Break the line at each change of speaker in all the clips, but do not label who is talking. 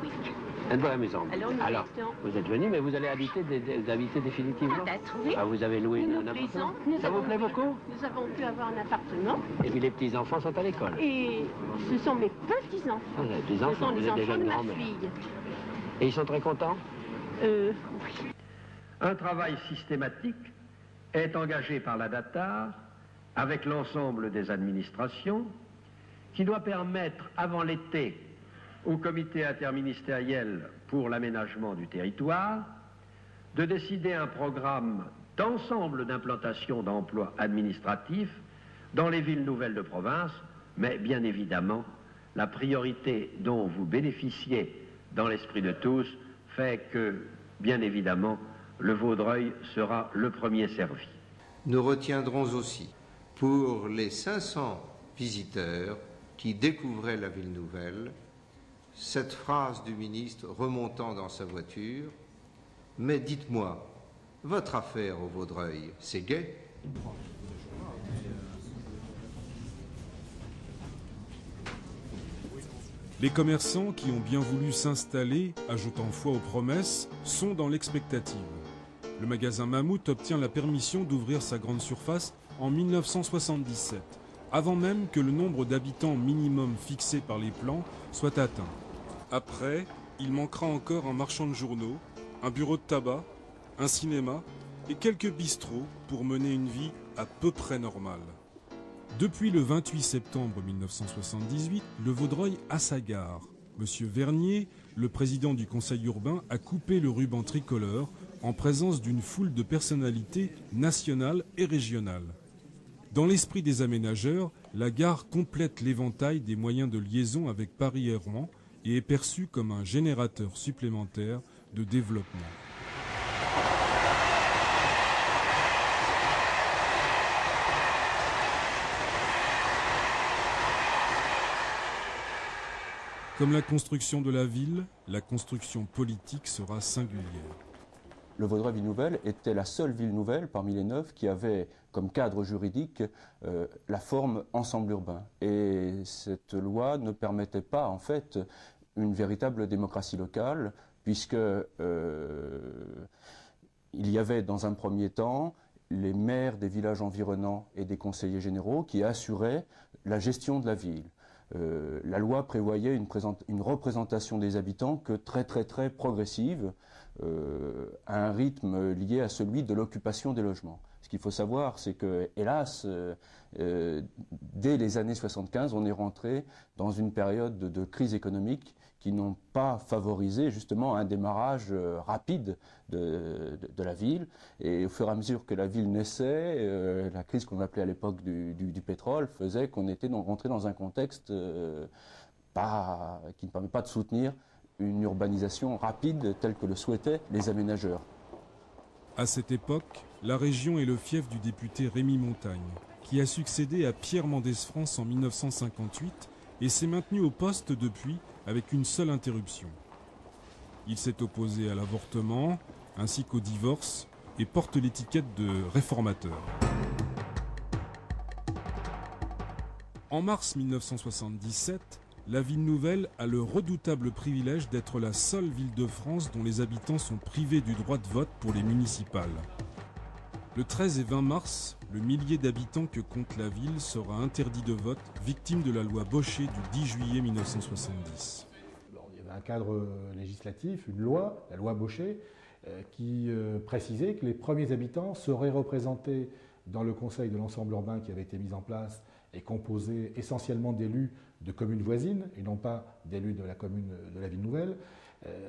oui.
Êtes-vous à la maison?
Alors,
vous êtes venu, mais vous allez habiter définitivement?
Peut-être, oui.
Ah, vous avez loué un appartement? Ça vous plaît beaucoup?
Nous avons pu avoir un appartement.
Et puis les petits-enfants sont à l'école?
Et ce sont mes petits-enfants.
Ah, les petits-enfants,
ce sont
vous
les
êtes déjà
enfants
une
de ma
grand-mère.
fille.
Et ils sont très contents?
Oui.
Un travail systématique est engagé par la DATAR avec l'ensemble des administrations qui doit permettre avant l'été au comité interministériel pour l'aménagement du territoire de décider un programme d'ensemble d'implantation d'emplois administratifs dans les villes nouvelles de province, mais bien évidemment, la priorité dont vous bénéficiez dans l'esprit de tous fait que, bien évidemment, le Vaudreuil sera le premier servi.
Nous retiendrons aussi, pour les 500 visiteurs qui découvraient la ville nouvelle, cette phrase du ministre remontant dans sa voiture: « Mais dites-moi, votre affaire au Vaudreuil, c'est gai ?»
Les commerçants qui ont bien voulu s'installer, ajoutant foi aux promesses, sont dans l'expectative. Le magasin Mammouth obtient la permission d'ouvrir sa grande surface en 1977, avant même que le nombre d'habitants minimum fixé par les plans soit atteint. Après, il manquera encore un marchand de journaux, un bureau de tabac, un cinéma et quelques bistrots pour mener une vie à peu près normale. Depuis le 28 septembre 1978, le Vaudreuil a sa gare. Monsieur Vernier, le président du conseil urbain, a coupé le ruban tricolore en présence d'une foule de personnalités nationales et régionales. Dans l'esprit des aménageurs, la gare complète l'éventail des moyens de liaison avec Paris et Rouen et est perçue comme un générateur supplémentaire de développement. Comme la construction de la ville, la construction politique sera singulière.
Le Vaudreuil Ville Nouvelle était la seule ville nouvelle parmi les 9 qui avait comme cadre juridique la forme ensemble urbain. Et cette loi ne permettait pas en fait une véritable démocratie locale, puisque il y avait dans un premier temps les maires des villages environnants et des conseillers généraux qui assuraient la gestion de la ville. La loi prévoyait une représentation des habitants que très progressive, à un rythme lié à celui de l'occupation des logements. Ce qu'il faut savoir, c'est que, hélas, dès les années 75, on est rentré dans une période de crise économique qui n'ont pas favorisé justement un démarrage rapide de la ville. Et au fur et à mesure que la ville naissait, la crise qu'on appelait à l'époque du pétrole faisait qu'on était rentré dans un contexte qui ne permet pas de soutenir une urbanisation rapide telle que le souhaitaient les aménageurs.
À cette époque, la région est le fief du député Rémy Montagne, qui a succédé à Pierre Mendès France en 1958 et s'est maintenu au poste depuis avec une seule interruption. Il s'est opposé à l'avortement ainsi qu'au divorce et porte l'étiquette de réformateur. En mars 1977, la ville nouvelle a le redoutable privilège d'être la seule ville de France dont les habitants sont privés du droit de vote pour les municipales. Le 13 et 20 mars, le millier d'habitants que compte la ville sera interdit de vote, victime de la loi Bochet du 10 juillet 1970.
Il y avait un cadre législatif, une loi, la loi Bochet, qui précisait que les premiers habitants seraient représentés dans le conseil de l'ensemble urbain qui avait été mis en place et composé essentiellement d'élus de communes voisines et non pas d'élus de la commune de la ville nouvelle.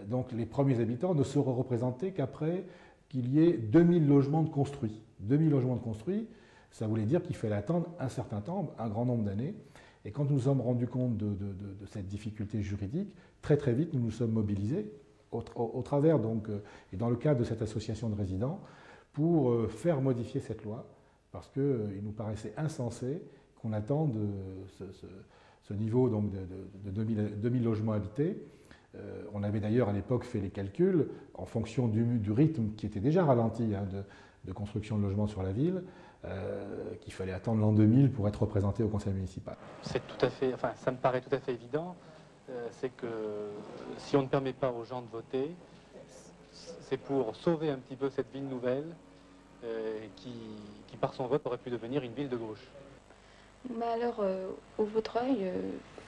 Donc les premiers habitants ne seront représentés qu'après qu'il y ait 2000 logements de construits. 2000 logements de construits, ça voulait dire qu'il fallait attendre un certain temps, un grand nombre d'années. Et quand nous nous sommes rendus compte de cette difficulté juridique, très vite nous nous sommes mobilisés au travers donc, et dans le cadre de cette association de résidents pour faire modifier cette loi parce qu'il nous paraissait insensé qu'on attende ce niveau donc, de 2000 logements habités. On avait d'ailleurs à l'époque fait les calculs en fonction du rythme qui était déjà ralenti hein, de construction de logements sur la ville, qu'il fallait attendre l'an 2000 pour être représenté au conseil municipal.
C'est tout à fait, enfin, ça me paraît tout à fait évident. c'est que si on ne permet pas aux gens de voter, c'est pour sauver un petit peu cette ville nouvelle qui, par son vote, aurait pu devenir une ville de gauche.
Mais alors, au Vaudreuil,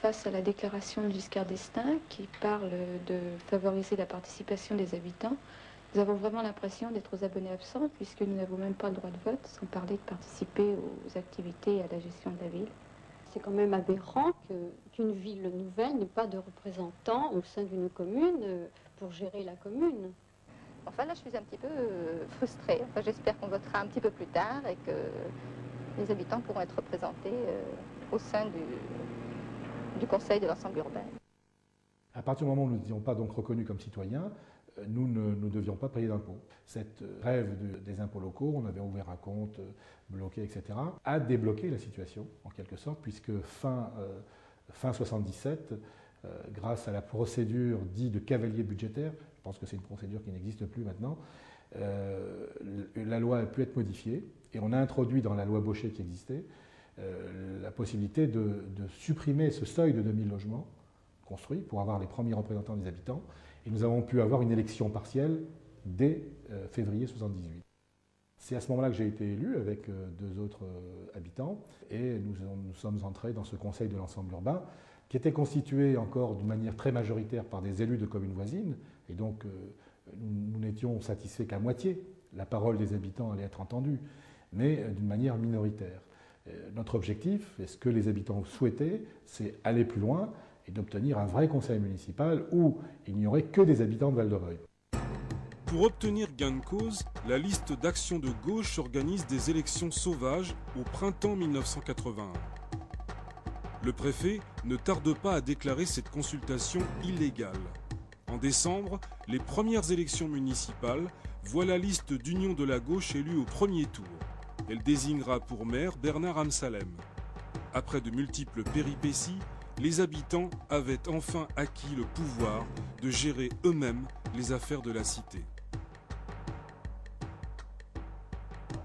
face à la déclaration de Giscard d'Estaing qui parle de favoriser la participation des habitants, nous avons vraiment l'impression d'être aux abonnés absents puisque nous n'avons même pas le droit de vote, sans parler de participer aux activités et à la gestion de la ville.
C'est quand même aberrant qu'une ville nouvelle n'ait pas de représentants au sein d'une commune pour gérer la commune.
Enfin là, je suis un petit peu frustrée. Enfin, j'espère qu'on votera un petit peu plus tard et que les habitants pourront être représentés au sein du conseil de l'ensemble urbain.
À partir du moment où nous n'étions pas donc reconnus comme citoyens, nous ne devions pas payer d'impôts. Cette grève des impôts locaux, on avait ouvert un compte bloqué, etc., a débloqué la situation, en quelque sorte, puisque fin 1977, grâce à la procédure dite de cavalier budgétaire, je pense que c'est une procédure qui n'existe plus maintenant, la loi a pu être modifiée, et on a introduit dans la loi Baucher qui existait la possibilité de supprimer ce seuil de 2000 logements construits pour avoir les premiers représentants des habitants, et nous avons pu avoir une élection partielle dès février 1978. C'est à ce moment-là que j'ai été élu avec deux autres habitants, et nous sommes entrés dans ce conseil de l'ensemble urbain, qui était constitué encore d'une manière très majoritaire par des élus de communes voisines, et donc nous n'étions satisfaits qu'à moitié. La parole des habitants allait être entendue, mais d'une manière minoritaire. Notre objectif, et ce que les habitants souhaitaient, c'est aller plus loin et d'obtenir un vrai conseil municipal où il n'y aurait que des habitants de Val-de-Reuil.
Pour obtenir gain de cause, la liste d'Action de gauche organise des élections sauvages au printemps 1981. Le préfet ne tarde pas à déclarer cette consultation illégale. En décembre, les premières élections municipales voient la liste d'Union de la gauche élue au premier tour. Elle désignera pour maire Bernard Amsalem. Après de multiples péripéties, les habitants avaient enfin acquis le pouvoir de gérer eux-mêmes les affaires de la cité.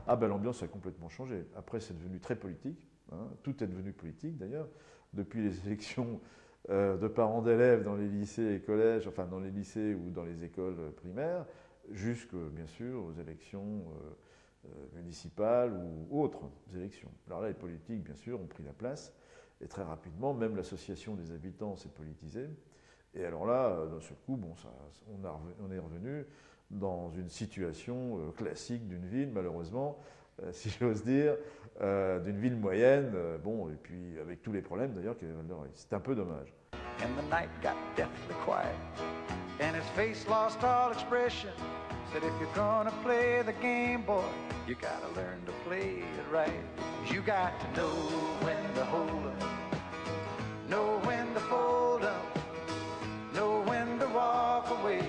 Ah ben l'ambiance a complètement changé. Après c'est devenu très politique, hein. Tout est devenu politique d'ailleurs, depuis les élections de parents d'élèves dans les lycées et collèges, enfin dans les lycées ou dans les écoles primaires, jusque bien sûr aux élections municipales ou autres élections. Alors là les politiques bien sûr ont pris la place. Et très rapidement, même l'association des habitants s'est politisée. Et alors là, d'un seul coup, bon, on est revenu dans une situation classique d'une ville, malheureusement, si j'ose dire, d'une ville moyenne, bon, et puis avec tous les problèmes d'ailleurs qu'il y avait à Val-de-Reuil. C'est un peu dommage.
And the night got deathly quiet, and his face lost all expression. Said if you're gonna play the game, boy, you gotta learn to play it right. You got to know when to hold up, know when to fold up, know when to walk away,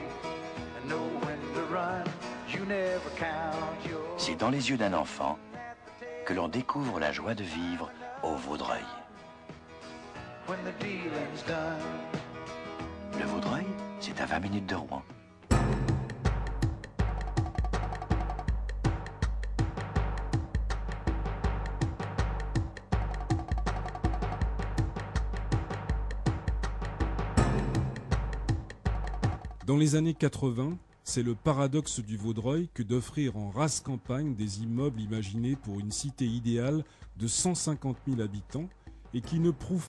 and know when to run. You never count your...
C'est dans les yeux d'un enfant que l'on découvre la joie de vivre au Vaudreuil.
When the dealing's done.
Le Vaudreuil, c'est à 20 minutes de Rouen.
Dans les années 80, c'est le paradoxe du Vaudreuil que d'offrir en rase campagne des immeubles imaginés pour une cité idéale de 150 000 habitants et qui ne prouvent